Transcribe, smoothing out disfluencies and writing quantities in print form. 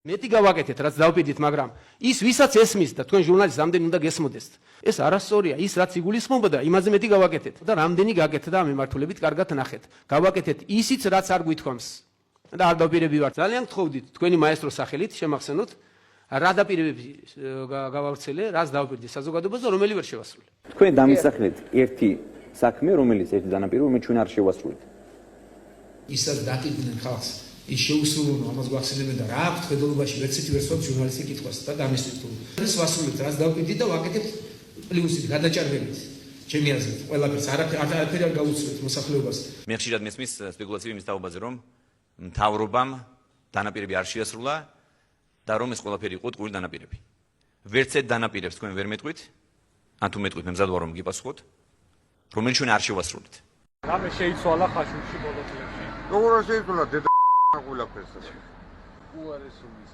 მეტი გავაკეთეთ, რაც დავპირდით, მაგრამ ის ვისაც ესმის და თქვენ ჟურნალისტს რამდენი უნდა გესმოდეს. ეს არასწორია, ის რაც იგულისხმობდა, იმაზე მეტი გავაკეთეთ და რამდენი გაკეთდა ამ მიმართულებით, კარგად ნახეთ. გავაკეთეთ ისიც, რაც არ გვითქვამს. და არ დავპირები ვარ. ძალიან გთხოვდით თქვენი მაესტროს სახელით შემახსენოთ, რა დაპირებები გავავრცელე, რაც დავპირდი საზოგადოებას და რომელი ვერ შევასრულე. თქვენ დამისახეთ ერთი საქმე, რომელიც ერთი დანაპირი, რომელიც ჩვენ არ შევასრულეთ. ისაც დაკიდნენ ხალხს, ის შეუსრულო, ამას გვახსენებენ და რა აქვს ხედულობაში ვერცეთი ვერ სწორ ჟურნალისტი კითხვას და დამისვით თუ ეს ვასრულებთ, რაც დავპირდი და ვაკეთებთ პლუსით, გადაჭარბებით. ჩემი აზრით, ყველაფერს არაფერი არ გაუწევთ მოსახლეობას. მე ხშირად მესმის სპეკულაციები იმის თაობაზე, რომ მთავრობამ დანაპირები არ შეასრულა და რომ ეს ყველაფერი იყო ტყუილი დანაპირები. ვერც ერთ დანაპირებს თქვენ ვერ მეტყვით, ან თუ მეტყვით, მე მზად ვარ რომ გიპასუხოთ, რომელიც ჩვენ არ შევასრულეთ. რამე შეიცვალა ხაშურში ბოლო წლებში? როგორ შეიცვალა დედა ყველაფერს? უარესობის